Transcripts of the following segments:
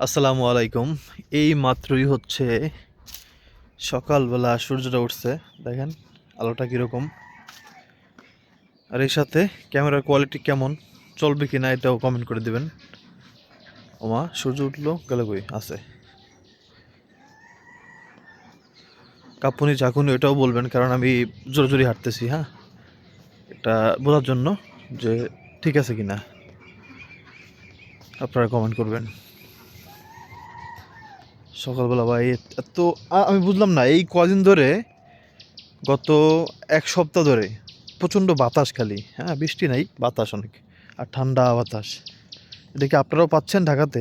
আসসালামু আলাইকুম। এই মাত্রই হচ্ছে সকালবেলা সূর্যটা উঠছে, দেখেন আলোটা কীরকম। আর এর সাথে ক্যামেরার কোয়ালিটি কেমন, চলবে কি না এটাও কমেন্ট করে দেবেন। ওমা সূর্য উঠলো, গেল কই আছে কাপুনি ঝাঁকুনি, এটাও বলবেন, কারণ আমি জোরে জোরে হাঁটতেছি। হ্যাঁ, এটা বোঝার জন্য যে ঠিক আছে কি না আপনারা কমেন্ট করবেন। সকালবেলা ভাই এত আমি বুঝলাম না, এই কদিন ধরে, গত এক সপ্তাহ ধরে প্রচণ্ড বাতাস, খালি হ্যাঁ বৃষ্টি নাই, বাতাস অনেক, আর ঠান্ডা বাতাস। এটা কি আপনারাও পাচ্ছেন ঢাকাতে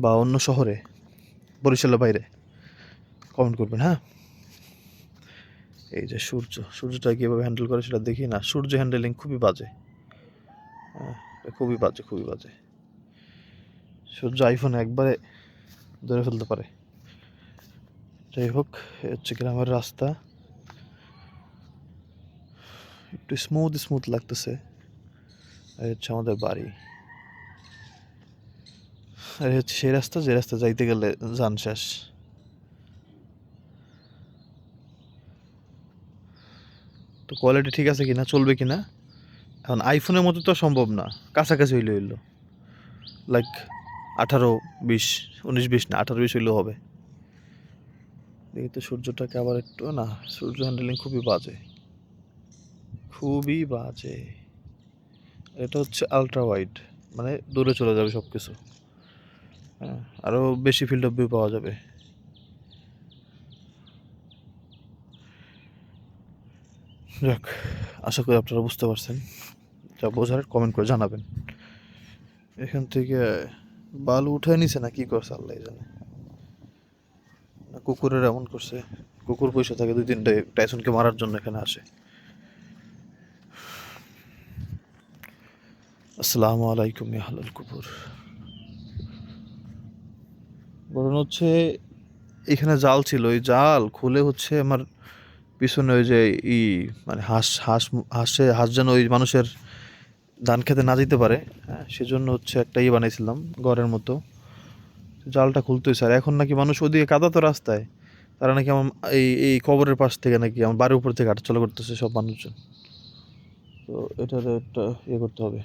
বা অন্য শহরে, বরিশালের বাইরে? কমেন্ট করবেন। হ্যাঁ, এই যে সূর্যটা কীভাবে হ্যান্ডেল করে সেটা দেখি না। সূর্য হ্যান্ডেলিং খুবই বাজে। হ্যাঁ, খুবই বাজে, খুবই বাজে। সূর্য আইফোনে একবারে ধরে ফেলতে পারে। যাই হোক, হচ্ছে গ্রামের রাস্তা, একটু স্মুথ স্মুথ লাগতেছে। আর হচ্ছে আমাদের বাড়ি, আর হচ্ছে সেই রাস্তা যে রাস্তা যাইতে গেলে যান শেষ। তো কোয়ালিটি ঠিক আছে কিনা, চলবে কিনা, এখন আইফোনের মতো তো সম্ভব না, কাছাকাছি হইলো লাইক 18-20, 19-20 না, 18-20 হইলেও হবে। দেখি তো সূর্যটাকে আবার একটু, না সূর্য হ্যান্ডেলিং খুবই বাজে, খুবই বাজে। এটা হচ্ছে আলট্রা ওয়াইড, মানে দূরে চলে যাবে সব কিছু। হ্যাঁ, আরও বেশি ফিল্ড অফ ভিউ পাওয়া যাবে। যাক, আশা করি আপনারা বুঝতে পারছেন। যা বোঝার কমেন্ট করে জানাবেন। এখান থেকে বালু উঠে নিছে না কি করছে আল্লাহ জানে, না কুকুরের এমন করছে। কুকুর পয়সা থাকে 2-3টা টাইসনকে মারার জন্য এখানে আসে। আসসালামু আলাইকুম ইয়া হালাল কুকুর। বরং হচ্ছে এখানে জাল ছিল, ওই জাল খুলে হচ্ছে আমার পিছনে ওই যে ই, মানে হাঁস হাঁস হাঁস যেন ওই মানুষের ধান খেতে না যেতে পারে, হ্যাঁ সেজন্য হচ্ছে একটা বানাইছিলাম ঘরের মতো। জালটা খুলতেই স্যার, এখন নাকি মানুষ ওদিকে কাদা তো রাস্তায়, তারা নাকি আমার এই এই কবরের পাশ থেকে নাকি আমার বাড়ির উপর থেকে হাঁটাচলা করতেছে সব মানুষজন। তো এটার একটা করতে হবে,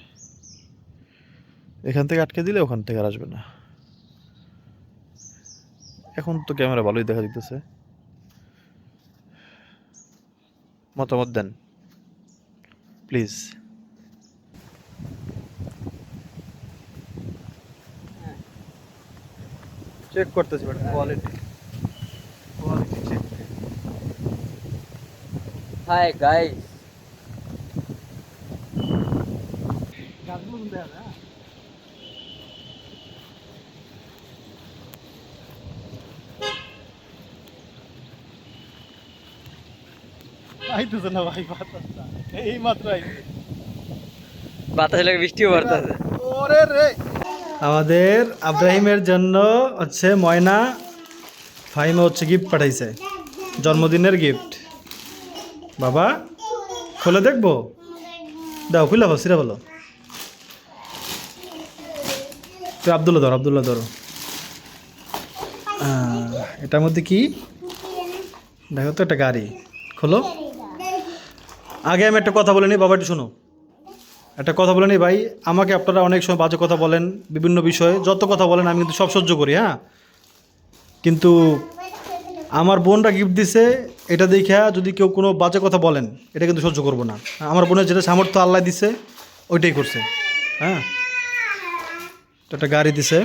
এখান থেকে আটকে দিলে ওখান থেকে আর আসবে না। এখন তো ক্যামেরা ভালোই দেখা দিতেছে। মতামত দেন প্লিজ। চেক করতেছি madam, quality check. Hi guys. আইতেছে না ভাই বাতাসটা, এই মাত্র আইছে। বাতাস লাগে, বৃষ্টিও পড়তেছে। ওরে রে, আমাদের আব্রাহিমের জন্য হচ্ছে ময়না ফাহিমা হচ্ছে গিফট পাঠাইছে, জন্মদিনের গিফট। বাবা খুলে দেখবো, দাও খুলে বলো, সিরা বলো। তুই আবদুল্লা ধরো। এটার মধ্যে কি দেখো তো, একটা গাড়ি। খোলো। আগে আমি একটা কথা বলে নিই, বাবা একটু শোনো। একটা কথা বলে নিই ভাই, আমাকে আপনারা অনেক সময় বাজে কথা বলেন, বিভিন্ন বিষয়ে যত কথা বলেন আমি কিন্তু সব সহ্য করি। হ্যাঁ, কিন্তু আমার বোনরা গিফট দিছে, এটা দেখা যদি কেউ কোনো বাজে কথা বলেন, এটা কিন্তু সহ্য করবো না। আমার বোনের যেটা সামর্থ্য আল্লাহ দিছে ওইটাই করছে। হ্যাঁ, তো একটা গাড়ি দিছে।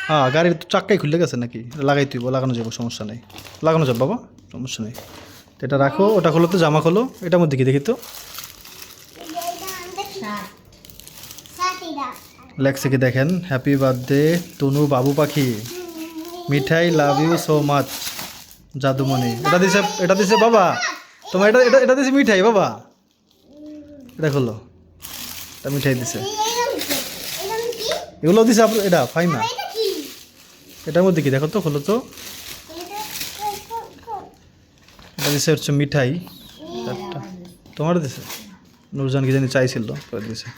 হ্যাঁ, গাড়ির তো চাক্কাই খুলে গেছে নাকি, লাগাই তুই লাগানো যাবো, সমস্যা নেই, লাগানো যাবে বাবা, সমস্যা নেই। তো এটা রাখো, ওটা খোলো তো, জামা খোলো, এটার মধ্যে কি দেখি তো লেখছে কি দেখেন, হ্যাপি বার্থডে তনু বাবু পাখি, মিঠাই লাভ ইউ সো মাচ জাদুমণি। এটা দিছে বাবা তোমার, এটা দিছে মিঠাই বাবা, এটা খোলো, এটা মিঠাই দিছে, এগুলো দিছে আপনার, এটা ফাইমা। এটার মধ্যে কি দেখো তো, খোলো তো, এটা দিছে হচ্ছে মিঠাই একটা, তোমার দিছে নুরজান কি জানি চাইছিল করে দিছে।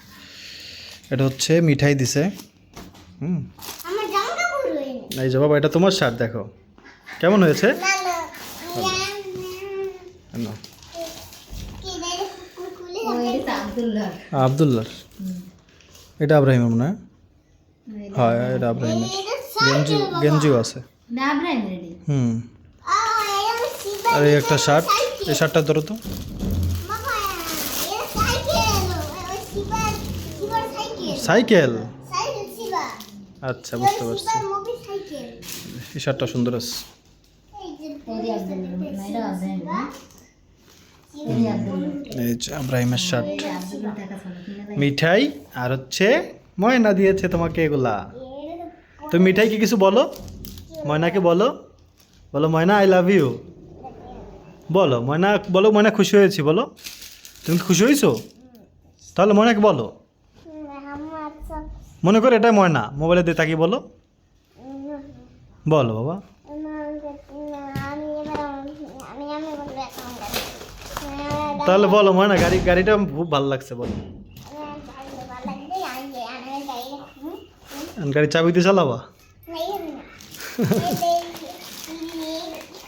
এটা হচ্ছে মিঠাই দিছে, হুম আমার জামা কাপড় হয়নি এই যে বাবা এটা তোমার শার্ট দেখো কেমন হয়েছে না না নাও। কি রে কুকুলে আব্দুল্লাহ এটা আব্রাহিমের মনে হয় হ্যাঁ এটা আব্রাহিমের গেঞ্জিও আছে হুম আর এই একটা শার্ট এই শার্টটা ধরো তো মামা এটা সাইকেল ওই শিবার সাইকেল সাইকেল সাইকেল শিবা আচ্ছা বুঝতে পারছি শিবার মুভি সাইকেল এই শার্টটা সুন্দর আছে এই যে আব্রাহিমের শার্ট মিঠাই আর হচ্ছে ময়না দিয়েছে তোমাকে এগুলা তো মিঠাইকে কিছু বলো ময়নাকে বলো বলো ময়না আই লাভ ইউ বলো ময়না খুশি হয়েছি বলো তুমি কি খুশি হয়েছো তাহলে ময়নাকে বলো আমার সব মনে করো এটাই ময়না মোবাইলে দিয়ে তাকিয়ে বলো বলো বাবা আমি বলবো এখন তাহলে বলো ময়না গাড়িটা খুব ভালো লাগছে বলো গাড়ি চাবি দিয়ে চালাবা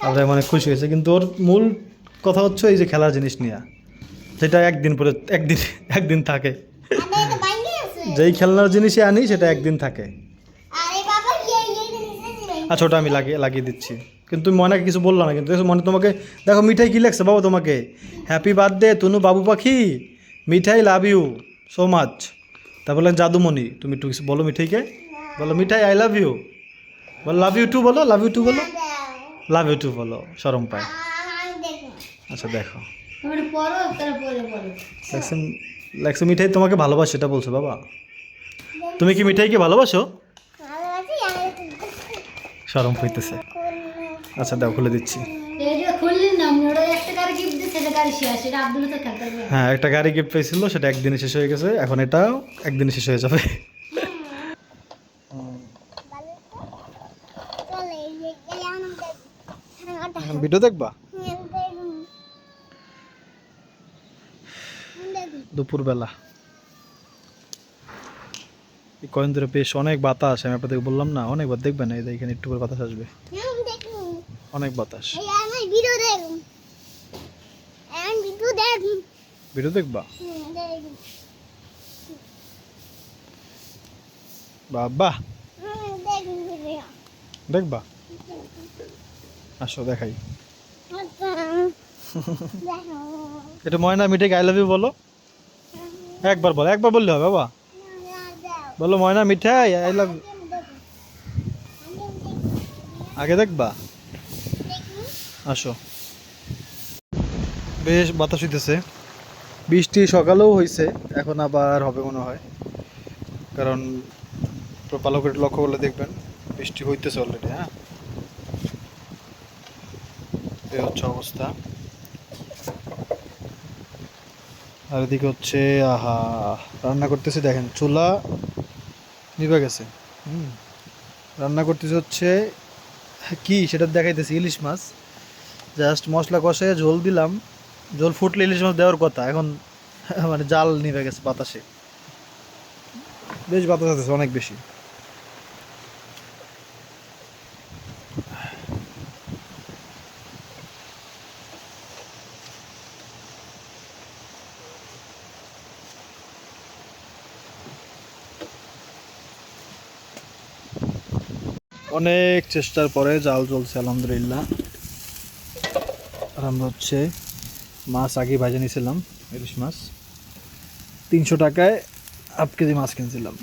আমরা মানে খুশি হয়েছে কিন্তু ওর মূল কথা হচ্ছে এই যে খেলার জিনিস নিয়ে যেটা একদিন থাকে যেই খেলনার জিনিসই আনি সেটা একদিন থাকে আচ্ছা ওটা আমি লাগিয়ে দিচ্ছি কিন্তু তুমি ময়নাকে কিছু বললো না কিন্তু মনে তোমাকে দেখো মিঠাই কী লাগছে বাবা তোমাকে হ্যাপি বার্থডে তুনু বাবু পাখি মিঠাই লাভ ইউ সো মাচ তারপরে জাদুমণি তুমি একটু কিছু বলো মিঠাইকে বলো মিঠাই আই লাভ ইউ বলো লাভ ইউ টু বলো লাভ ইউ টু বলো লাভ ইউ টু বলো শরম পায় আচ্ছা দেখো লাগছে মিঠাই তোমাকে ভালোবাসে এটা বলছো বাবা তুমি কি মিঠাইকে ভালোবাসো শরম হইতেছে আচ্ছা দাও খুলে দিচ্ছি হ্যাঁ একটা গাড়ি গিফট পেয়েছিল সেটা একদিনে শেষ হয়ে গেছে এখন এটাও একদিনে শেষ হয়ে যাবে ভিডিও দেখবা দুপুরবেলা এই কয়েন ধরে বেশ অনেক বাতাস আমি আপনাদের বললাম না অনেকবার দেখবেন এই এখানে একটু করে বাতাস আসবে অনেক বাতাস ভিডিও দেখবা বাবা দেখবা আসো দেখাই এটা ময়না মিঠাই আই লাভ ইউ বলো একবার বললে হবে বাবা বলো ময়না মিঠাই আই লাভ আগে দেখবা আসো বেশ বাতাস হইতেছে বৃষ্টি সকালেও হয়েছে এখন আবার হবে মনে হয় কারণ ভালো করে লক্ষ্য করলে দেখবেন বৃষ্টি হইতেছে অলরেডি হ্যাঁ এই হচ্ছে অবস্থা আর এদিকে হচ্ছে আহা রান্না করতেছি দেখেন চুলা নিভে গেছে রান্না করতেছি হচ্ছে কি সেটা দেখাইতেছি ইলিশ মাছ জাস্ট মশলা কষে ঝোল দিলাম ঝোল ফুটলে ইলিশ মাছ দেওয়ার কথা এখন মানে জাল নিভে গেছে বাতাসে বেশ বাতাস আছে অনেক বেশি অনেক চেষ্টার পরে জাল জ্বলছে আলহামদুলিল্লাহ আর আমরা হচ্ছে মাছ আগে ভাজে নিয়েছিলাম ইলিশ মাছ 300 টাকায় হাফ কেজি মাছ কিনছিলাম